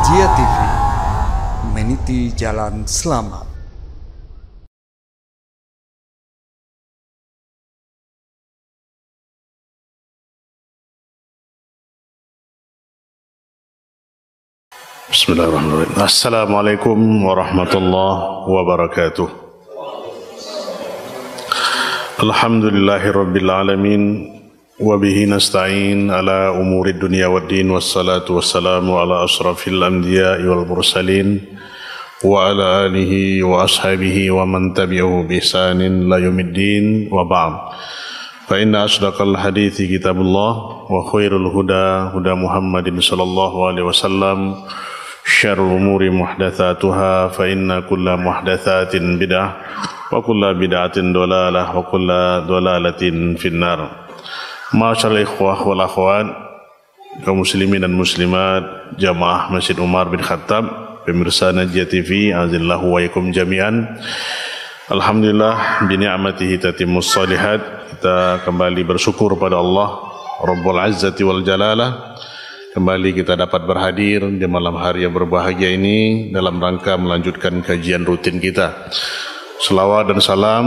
Dia TV, meniti jalan selamat. Bismillahirrahmanirrahim. Assalamualaikum warahmatullahi wabarakatuh. Alhamdulillahirabbil alamin wa bihi nasta'in ala umurid dunya waddin wassalatu wassalamu ala asrafil anbiya'i wal mursalin wa ala alihi wa ashabihi wa man tabi'ahu bi ihsanin la yaumiddin wa ba'd. Fa inna asdaqal hadithi kitabullah wa khairul huda huda Muhammadin sallallahu alaihi wasallam. Syarrul umuri muhdatsatuha fa inna kulla muhdatsatin bid'ah wa kulla bid'atin dhalalah wa kulla dhalalatin finnar. Ma'asyiral ikhwah wal akhwat, kaum muslimin dan muslimat, jamaah Masjid Umar bin Khattab, pemirsa Najiyah TV, azillahu wa yakum jami'an. Alhamdulillah bi ni'matihi tatimmus shalihat. Kita kembali bersyukur pada Allah Rabbul Izzati wal Jalalah. Kembali kita dapat berhadir di malam hari yang berbahagia ini dalam rangka melanjutkan kajian rutin kita. Selawat dan salam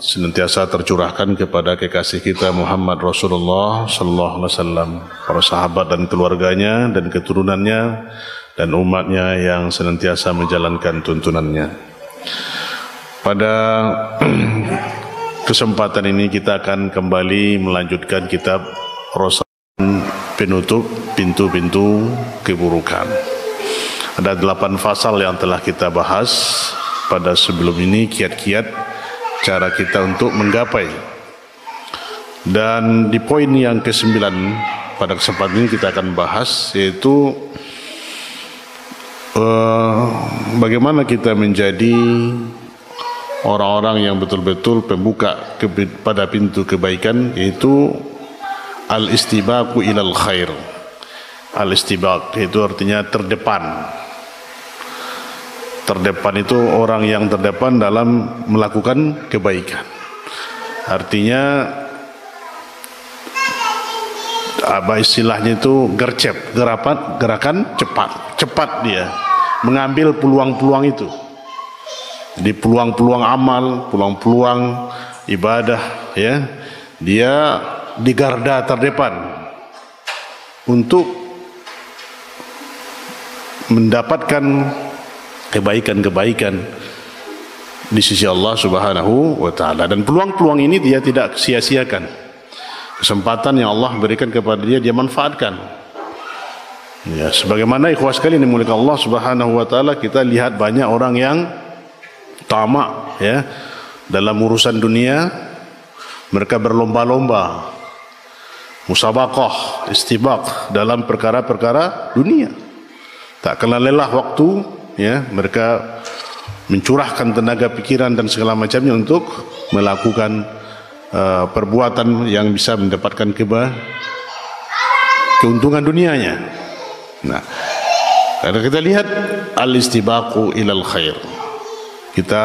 senantiasa tercurahkan kepada kekasih kita Muhammad Rasulullah sallallahu alaihi wasallam, para sahabat dan keluarganya dan keturunannya dan umatnya yang senantiasa menjalankan tuntunannya. Pada kesempatan ini kita akan kembali melanjutkan kitab Rasul penutup pintu-pintu keburukan. Ada 8 pasal yang telah kita bahas pada sebelum ini, kiat-kiat cara kita untuk menggapai. Dan di poin yang ke-9 pada kesempatan ini kita akan bahas, yaitu bagaimana kita menjadi orang-orang yang betul-betul pembuka pada pintu kebaikan, yaitu al-istibaqu ilal khair. Al-istibaq itu artinya terdepan. Terdepan itu orang yang terdepan dalam melakukan kebaikan. Artinya apa istilahnya itu, gercep, gerakan cepat. Cepat dia mengambil peluang-peluang itu. Jadi peluang-peluang amal, peluang-peluang ibadah, ya. Dia di garda terdepan untuk mendapatkan kebaikan-kebaikan di sisi Allah Subhanahu wa taala. Dan peluang-peluang ini dia tidak sia-siakan. Kesempatan yang Allah berikan kepada dia, dia manfaatkan. Ya, sebagaimana ikhwah sekalian yang dimuliakan Allah Subhanahu wa taala, kita lihat banyak orang yang tamak, ya, dalam urusan dunia. Mereka berlomba-lomba, musabaqah, istibaq dalam perkara-perkara dunia. Tak kenal lelah waktu, ya, mereka mencurahkan tenaga pikiran dan segala macamnya untuk melakukan perbuatan yang bisa mendapatkan keuntungan dunianya. Nah, kalau kita lihat al-istibaqu ilal khair, kita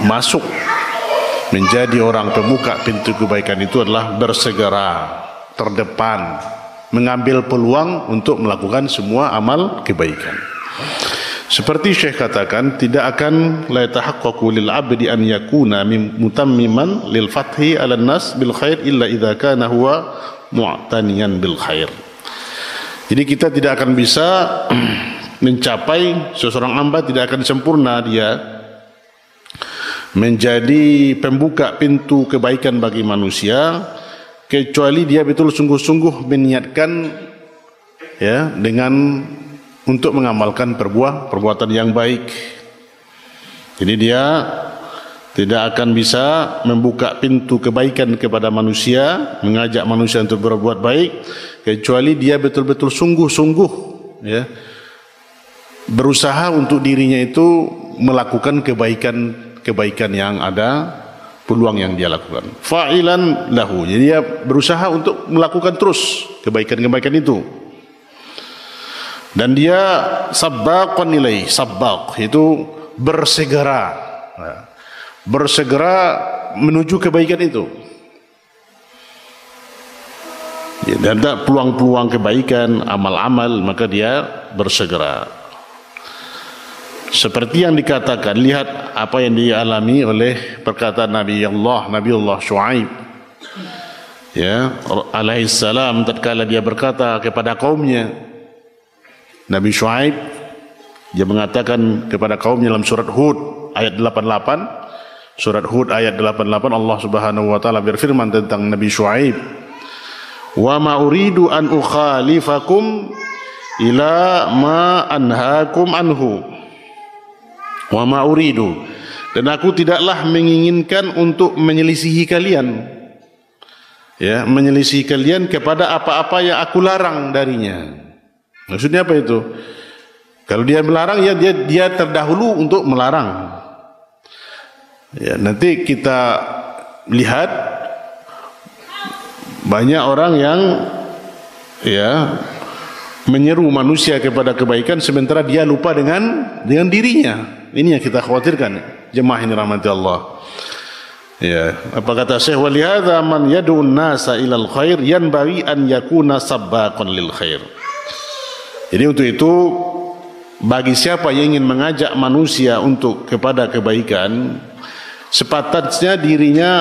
masuk menjadi orang pembuka pintu kebaikan itu adalah bersegera, terdepan, mengambil peluang untuk melakukan semua amal kebaikan. Seperti Syekh katakan, tidak akan la yatahaqqaqu lil 'abdi an yakuna mutammiman lil fathi 'ala nas bil khair illa idza kana huwa mu'taniyan bil khair. Jadi kita tidak akan bisa mencapai, seseorang hamba tidak akan sempurna dia menjadi pembuka pintu kebaikan bagi manusia kecuali dia betul sungguh-sungguh meniatkan, ya, dengan untuk mengamalkan perbuatan yang baik. Jadi dia tidak akan bisa membuka pintu kebaikan kepada manusia, mengajak manusia untuk berbuat baik kecuali dia betul-betul sungguh-sungguh, ya, berusaha untuk dirinya itu melakukan kebaikan yang ada, peluang yang dia lakukan. Fa'ilan lahu, jadi dia berusaha untuk melakukan terus kebaikan-kebaikan itu. Dan dia sabbaqan ilaih, sabbaq itu bersegera, bersegera menuju kebaikan itu. Dan ada peluang-peluang kebaikan, amal-amal, maka dia bersegera. Seperti yang dikatakan, lihat apa yang dialami oleh perkataan Nabiullah Syuaib, ya, alaihissalam, tatkala dia berkata kepada kaumnya. Nabi Syuaib, dia mengatakan kepada kaumnya dalam surat Hud ayat 88. Surat Hud ayat 88, Allah Subhanahu wa taala berfirman tentang Nabi Syuaib, "Wa ma uridu an ukhalifakum ila ma anhaakum anhu." Wa ma uridu, dan aku tidaklah menginginkan untuk menyelisihi kalian, ya, menyelisihi kalian kepada apa-apa yang aku larang darinya. Maksudnya apa itu? Kalau dia melarang, ya dia terdahulu untuk melarang. Ya, nanti kita lihat banyak orang yang, ya, menyeru manusia kepada kebaikan sementara dia lupa dengan dirinya. Ini yang kita khawatirkan, jemaah ini rahmati Allah. Ya, apa kata Syekh, walihadza man yad'un nasa ilal khair yanbaghi an yakuna sabbaqan lil khair. Jadi untuk itu, bagi siapa yang ingin mengajak manusia untuk kepada kebaikan, sepatutnya dirinya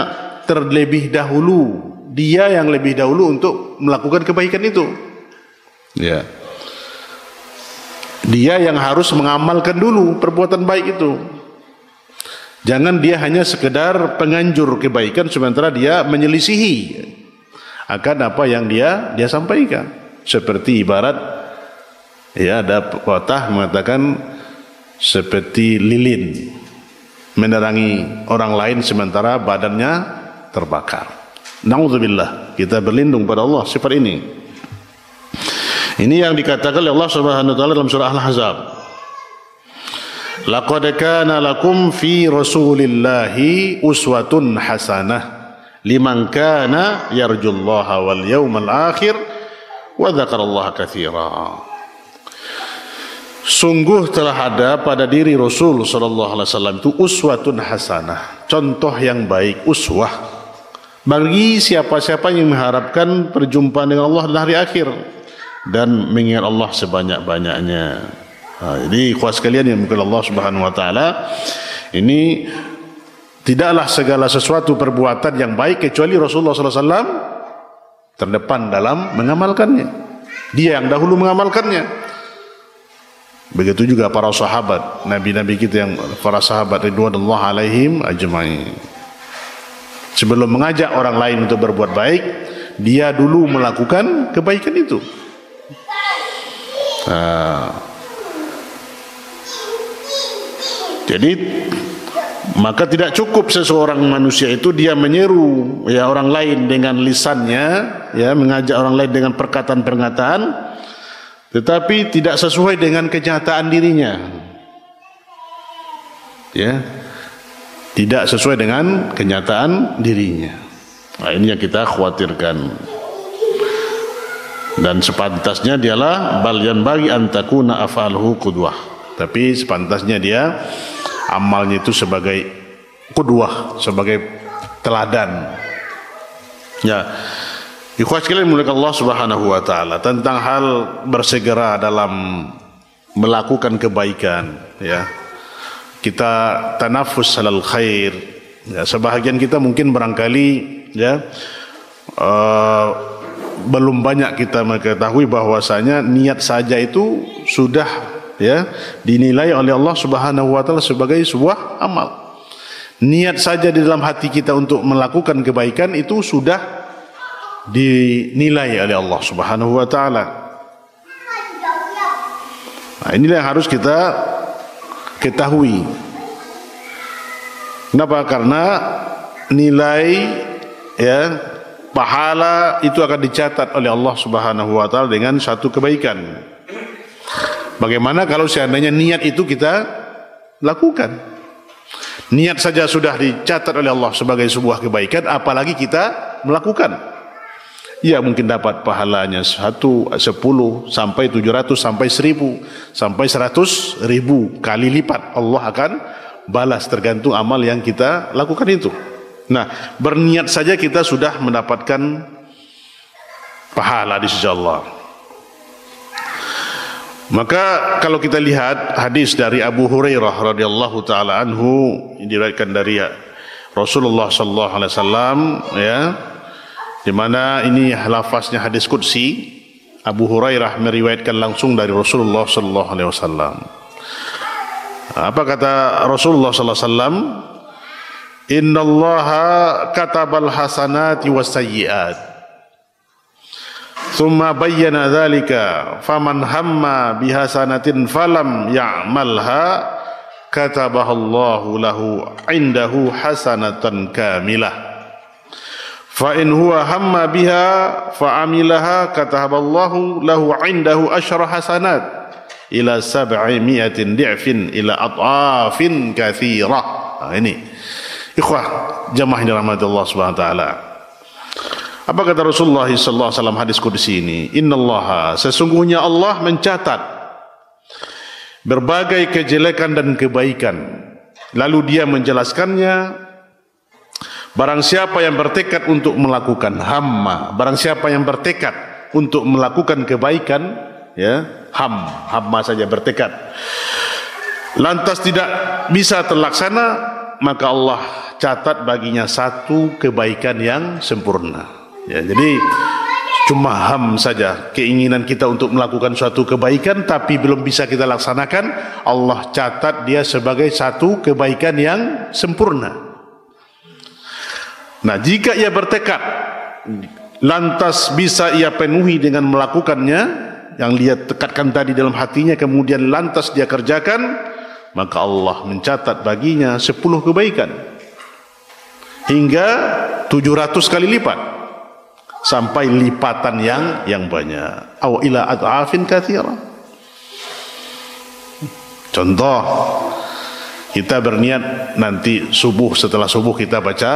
terlebih dahulu, dia yang lebih dahulu untuk melakukan kebaikan itu. Ya. Dia yang harus mengamalkan dulu perbuatan baik itu. Jangan dia hanya sekedar penganjur kebaikan sementara dia menyelisihi akan apa yang dia sampaikan. Seperti ibarat, ya, ada pepatah mengatakan seperti lilin menerangi orang lain sementara badannya terbakar. Na'udzubillah, kita berlindung pada Allah sifat ini. Ini yang dikatakan oleh Allah Subhanahu wa taala dalam surah Al-Ahzab. Laqad kana lakum fi Rasulillahi uswatun hasanah liman kana yarjullaha wal yawmal akhir wa dzakarallaha katsira. Sungguh telah ada pada diri Rasul sallallahu alaihi wasallam itu uswatun hasanah, contoh yang baik, uswah, bagi siapa-siapa yang mengharapkan perjumpaan dengan Allah dan hari akhir dan mengingat Allah sebanyak-banyaknya. Jadi ikhwas sekalian yang dimuliakan Allah Subhanahu wa taala, ini tidaklah segala sesuatu perbuatan yang baik kecuali Rasulullah sallallahu alaihi wasallam terdepan dalam mengamalkannya. Dia yang dahulu mengamalkannya. Begitu juga para sahabat, nabi-nabi kita yang para sahabat ridwanullah alaihim ajmain. Sebelum mengajak orang lain untuk berbuat baik, dia dulu melakukan kebaikan itu. Jadi maka tidak cukup seseorang manusia itu dia menyeru, ya, orang lain dengan lisannya, ya, mengajak orang lain dengan perkataan-perkataan, tetapi tidak sesuai dengan kenyataan dirinya, ya, tidak sesuai dengan kenyataan dirinya. Nah, ini yang kita khawatirkan. Dan sepantasnya dialah bal yanbaghi an takuna af'aluhu qudwah, tapi sepantasnya dia amalnya itu sebagai qudwah, sebagai teladan. Ya, ikhwas sekalian dimuliakan Allah Subhanahu wa taala, tentang hal bersegera dalam melakukan kebaikan, ya. Kita tanafus alal khair. Ya, sebahagian kita mungkin barangkali, ya, belum banyak kita mengetahui bahwasanya niat saja itu sudah, ya, dinilai oleh Allah Subhanahu wa taala sebagai sebuah amal. Niat saja di dalam hati kita untuk melakukan kebaikan itu sudah dinilai oleh Allah Subhanahu wa taala. Nah, inilah yang harus kita ketahui. Kenapa? Karena nilai, ya, pahala itu akan dicatat oleh Allah Subhanahu wa taala dengan satu kebaikan. Bagaimana kalau seandainya niat itu kita lakukan? Niat saja sudah dicatat oleh Allah sebagai sebuah kebaikan, apalagi kita melakukan. Ya, mungkin dapat pahalanya 1, 10 sampai 700 sampai 1000 sampai 100.000 kali lipat Allah akan balas, tergantung amal yang kita lakukan itu. Nah, berniat saja kita sudah mendapatkan pahala di sisi Allah. Maka kalau kita lihat hadis dari Abu Hurairah radhiyallahu taala anhu, diriwayatkan dari Rasulullah sallallahu alaihi wasallam, ya, di mana ini lafaznya hadis qudsi. Abu Hurairah meriwayatkan langsung dari Rasulullah sallallahu alaihi wasallam. Apa kata Rasulullah sallallahu alaihi wasallam? Innallaha katabal hasanati was sayyi'at. Thumma bayyana dzalika faman hamma bihasanatin falam ya'malha katabahallahu lahu indahu hasanatan kamilah fa in huwa hamma biha fa amilaha katabahallahu lahu indahu asyra hasanat ila 700 di'fin ila at'afin katsirah. Ini ikhwah jamaah yang dirahmati Allah Subhanahu wa taala. Apa kata Rasulullah sallallahu alaihi wasallam hadis qudsi ini? Innallaha, sesungguhnya Allah mencatat berbagai kejelekan dan kebaikan. Lalu dia menjelaskannya, barang siapa yang bertekad untuk melakukan hamma, barang siapa yang bertekad untuk melakukan kebaikan, ya, hamma saja bertekad, lantas tidak bisa terlaksana, maka Allah catat baginya satu kebaikan yang sempurna. Ya, jadi cuma saja keinginan kita untuk melakukan suatu kebaikan tapi belum bisa kita laksanakan, Allah catat dia sebagai satu kebaikan yang sempurna. Nah, jika ia bertekad lantas bisa ia penuhi dengan melakukannya yang dia tekadkan tadi dalam hatinya, kemudian lantas dia kerjakan, maka Allah mencatat baginya 10 kebaikan hingga 700 kali lipat, sampai lipatan yang banyak. Aw ila ad'afin katsira. Contoh, kita berniat nanti subuh, setelah subuh kita baca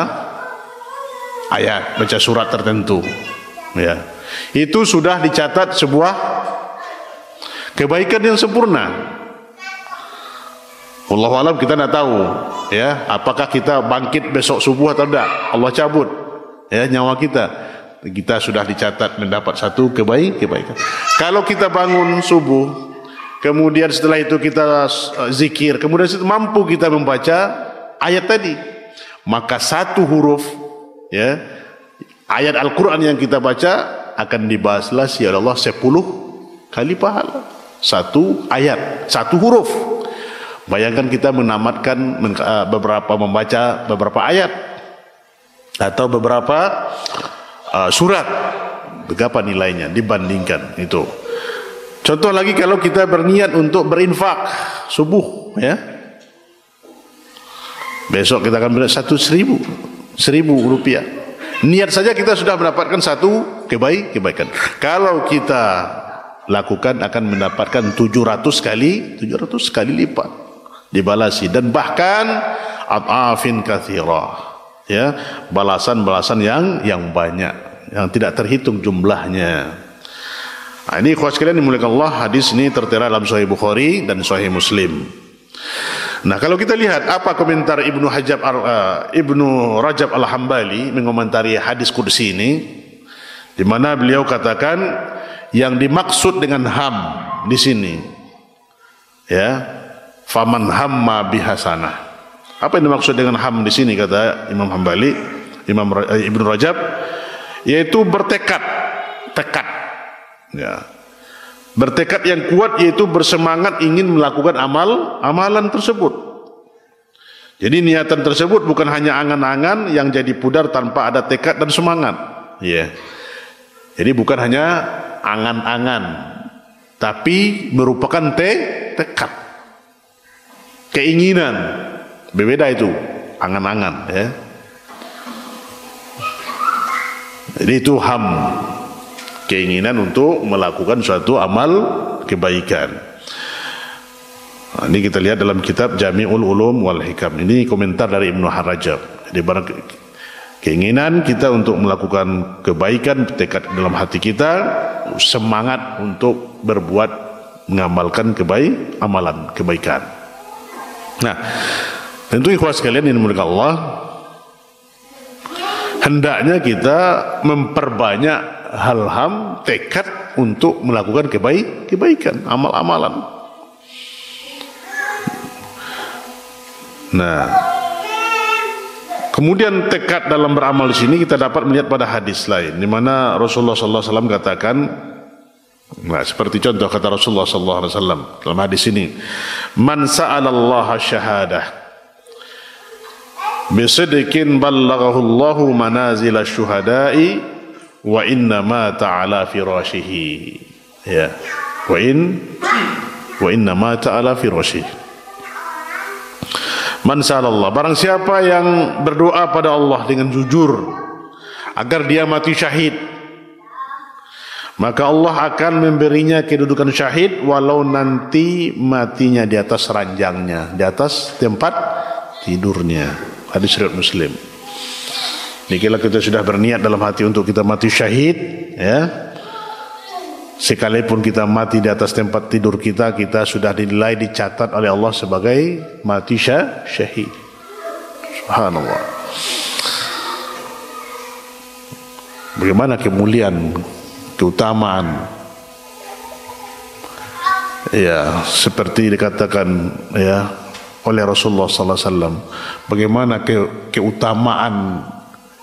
ayat, baca surat tertentu, ya, itu sudah dicatat sebuah kebaikan yang sempurna. Wallahu alam, kita tidak tahu, ya, apakah kita bangkit besok subuh atau tidak. Allah cabut, ya, nyawa kita. Kita sudah dicatat mendapat satu kebaikan. Kalau kita bangun subuh, kemudian setelah itu kita zikir, kemudian mampu kita membaca ayat tadi, maka satu huruf, ya, ayat Al-Quran yang kita baca akan dibalas oleh Allah 10 kali pahala. Satu ayat, satu huruf. Bayangkan kita menamatkan membaca beberapa ayat atau beberapa surat, berapa nilainya dibandingkan itu. Contoh lagi, kalau kita berniat untuk berinfak subuh, ya, besok kita akan berinfak 1.000 rupiah. Niat saja kita sudah mendapatkan satu kebaikan. Kalau kita lakukan akan mendapatkan 700 kali lipat dibalasi, dan bahkan at'afin katsirah, ya, balasan-balasan yang banyak, yang tidak terhitung jumlahnya. Nah, ini ikhwas sekalian dimuliakan Allah, hadis ini tertera dalam Sahih Bukhari dan Sahih Muslim. Nah, kalau kita lihat apa komentar Ibnu Rajab Al-Hambali mengomentari hadis qudsi ini, di mana beliau katakan yang dimaksud dengan ham di sini, ya, faman hamma bihasanah. Apa yang dimaksud dengan ham di sini, kata Imam Hambali, Ibnu Rajab, yaitu bertekad, ya, bertekad yang kuat, yaitu bersemangat ingin melakukan amalan tersebut. Jadi niatan tersebut bukan hanya angan-angan yang jadi pudar tanpa ada tekad dan semangat, ya. Jadi bukan hanya angan-angan, tapi merupakan tekad, keinginan. Berbeda itu angan-angan, ya. Jadi itu ham, keinginan untuk melakukan suatu amal kebaikan. Nah, ini kita lihat dalam kitab Jami'ul Ulum wal Hikam. Ini komentar dari Ibnu Rajab. Jadi barang keinginan kita untuk melakukan kebaikan, tekad dalam hati kita, semangat untuk berbuat, mengamalkan amalan kebaikan. Nah, tentu ikhwas sekalian yang dimuliakan Allah, hendaknya kita memperbanyak halham tekad untuk melakukan kebaikan, amal-amalan. Nah, kemudian tekad dalam beramal di sini kita dapat melihat pada hadis lain, di mana Rasulullah SAW katakan, nah seperti contoh kata Rasulullah SAW dalam hadis ini, man sa'alallaha syahadah bisidqin ballaghahu Allahu manazil syuhada'i wa inna ma ta'ala firashihi. Ya, wa inna ma ta'ala firashihi. Man sa'alallah, barang siapa yang berdoa pada Allah dengan jujur agar dia mati syahid, maka Allah akan memberinya kedudukan syahid walau nanti matinya di atas ranjangnya, di atas tempat tidurnya. Hadis riwayat Muslim. Jadi kalau kita sudah berniat dalam hati untuk kita mati syahid, ya, sekalipun kita mati di atas tempat tidur kita, kita sudah dinilai, dicatat oleh Allah sebagai mati syahid. Subhanallah. Bagaimana kemuliaan, keutamaan. Ya, seperti dikatakan ya oleh Rasulullah sallallahu alaihi wasallam, bagaimana keutamaan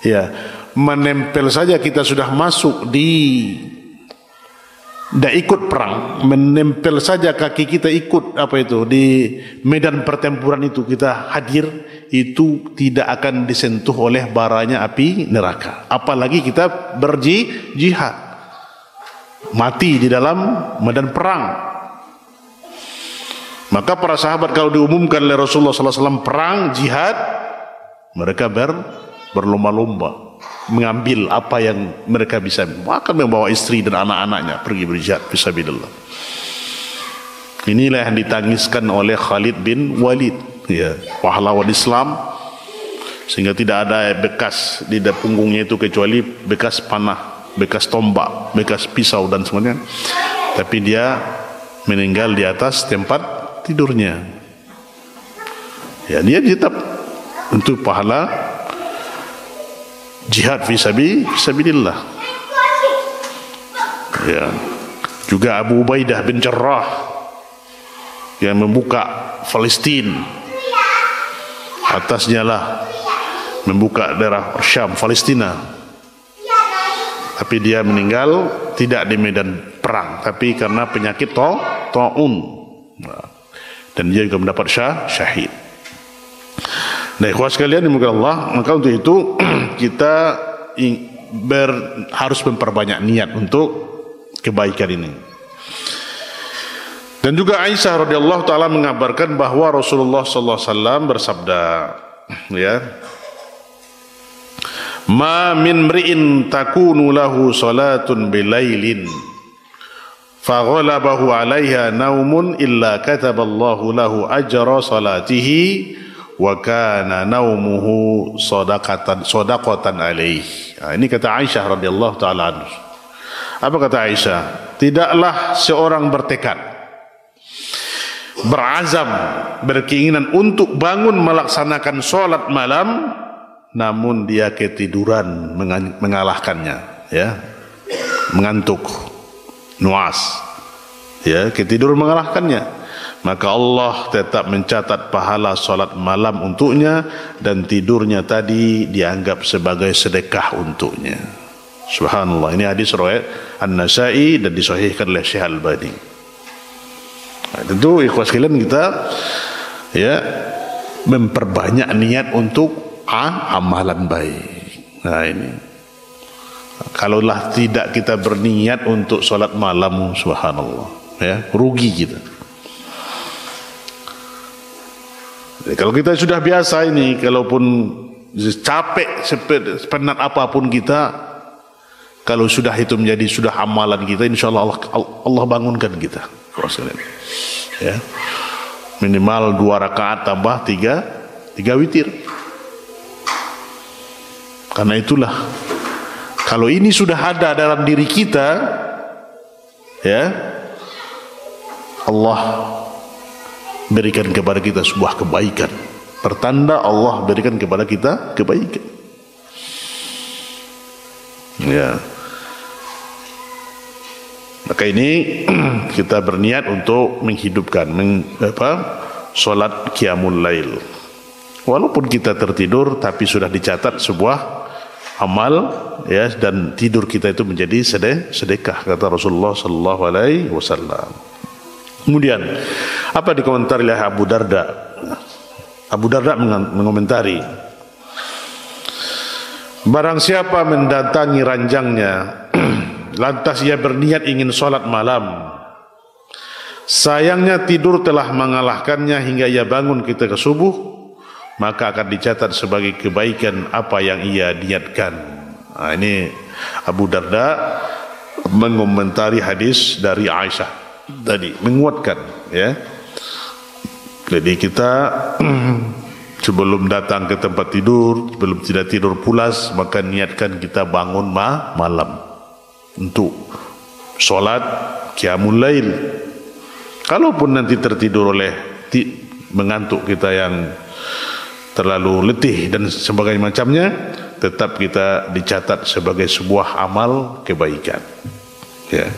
ya, menempel saja kita sudah masuk di tidak ikut perang, menempel saja kaki kita ikut apa itu di medan pertempuran itu, kita hadir, itu tidak akan disentuh oleh baranya api neraka. Apalagi kita berjihad, mati di dalam medan perang. Maka para sahabat kalau diumumkan oleh Rasulullah SAW perang, jihad, mereka berlomba-lomba mengambil apa yang mereka bisa, akan membawa istri dan anak-anaknya pergi berjihad fisabilillah. Inilah yang ditangiskan oleh Khalid bin Walid, ya, pahlawan Islam, sehingga tidak ada bekas di punggungnya itu kecuali bekas panah, bekas tombak, bekas pisau dan semuanya. Tapi dia meninggal di atas tempat tidurnya. Ya, dia tetap untuk pahala jihad fisabilillah. Ya. Juga Abu Ubaidah bin Jarrah yang membuka Palestina, atasnya lah membuka daerah Syam, Palestina. Tapi dia meninggal tidak di medan perang, tapi karena penyakit taun. Dan dia juga mendapat syahid. Nah, ikhwah sekalian dimuliakan Allah, maka untuk itu kita harus memperbanyak niat untuk kebaikan ini. Dan juga Aisyah radhiyallahu taala mengabarkan bahwa Rasulullah sallallahu alaihi wasallam bersabda, ya, ma min mri'in takunu lahu salatun bilailin faghalabahu 'alaiha naumun illa kataballahu lahu ajra salatihi wa kana naumuhu sadaqatan alaihi. Nah, ini kata Aisyah radhiyallahu taala anha. Apa kata Aisyah? Tidaklah seorang bertekad, berazam, berkeinginan untuk bangun melaksanakan salat malam, namun dia ketiduran mengalahkannya, ya, mengantuk, nuas, ya, ketiduran mengalahkannya, maka Allah tetap mencatat pahala salat malam untuknya, dan tidurnya tadi dianggap sebagai sedekah untuknya. Subhanallah. Ini hadis riwayat An-Nasa'i dan disahihkan oleh Syekh Al-Albani. Nah, tentu ikhwas sekalian kita, ya, memperbanyak niat untuk amalan baik. Nah, ini kalaulah tidak kita berniat untuk salat malam, subhanallah, ya, rugi kita. Jadi, kalau kita sudah biasa ini, kalaupun capek, penat apapun kita, kalau sudah itu menjadi sudah amalan kita, insyaallah Allah bangunkan kita, ya, minimal 2 rakaat tambah 3 witir. Karena itulah, kalau ini sudah ada dalam diri kita, ya, Allah berikan kepada kita sebuah kebaikan, pertanda Allah berikan kepada kita kebaikan, ya. Maka ini kita berniat untuk menghidupkan solat qiyamul lail. Walaupun kita tertidur, tapi sudah dicatat sebuah amal, ya, dan tidur kita itu menjadi sedekah, kata Rasulullah sallallahu alaihi wasallam. Kemudian apa dikomentari oleh Abu Darda? Abu Darda mengomentari, barang siapa mendatangi ranjangnya lantas ia berniat ingin sholat malam, sayangnya tidur telah mengalahkannya hingga ia bangun ketika subuh, maka akan dicatat sebagai kebaikan apa yang ia niatkan. Nah, ini Abu Darda mengomentari hadis dari Aisyah tadi, menguatkan, ya. Jadi kita sebelum datang ke tempat tidur, sebelum tidak tidur pulas, maka niatkan kita bangun malam untuk sholat qiyamul lail. Kalaupun nanti tertidur oleh mengantuk kita yang terlalu letih dan sebagainya macamnya, tetap kita dicatat sebagai sebuah amal kebaikan, ya.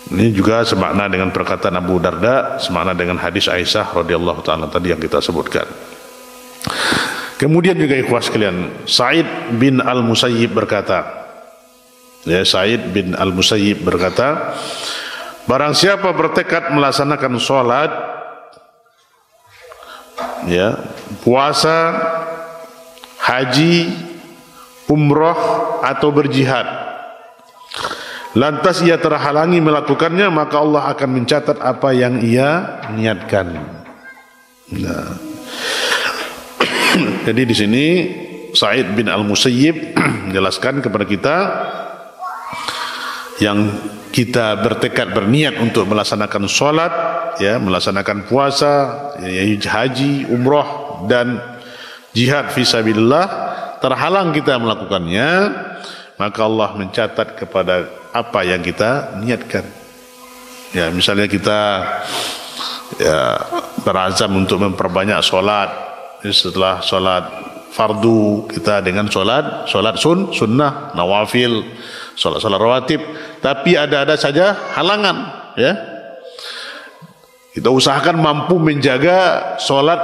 Ini juga semakna dengan perkataan Abu Darda, semakna dengan hadis Aisyah radhiyallahu taala tadi yang kita sebutkan. Kemudian juga ikhwah sekalian, Sa'id bin Al-Musayyib berkata, ya, Sa'id bin Al-Musayyib berkata, barang siapa bertekad melaksanakan sholat, ya, puasa, haji, umrah atau berjihad, lantas ia terhalangi melakukannya, maka Allah akan mencatat apa yang ia niatkan. Nah, jadi di sini Sa'id bin Al-Musayyib menjelaskan kepada kita, yang kita bertekad berniat untuk melaksanakan sholat, ya, melaksanakan puasa, ya, haji, umrah dan jihad fisabilillah, terhalang kita melakukannya, maka Allah mencatat kepada apa yang kita niatkan. Ya, misalnya kita, ya, berazam untuk memperbanyak solat, setelah solat fardu kita dengan solat sunnah, nawafil, solat rawatib, tapi ada saja halangan, ya. Kita usahakan mampu menjaga solat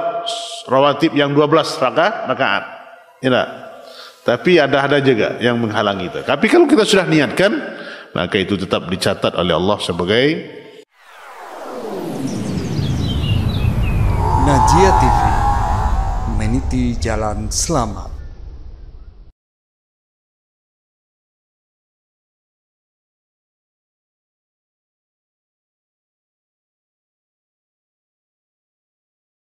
rawatib yang 12 rakaat, ya, tapi ada juga yang menghalangi itu. Tapi kalau kita sudah niatkan, maka itu tetap dicatat oleh Allah sebagai Najia TV, meniti jalan selamat.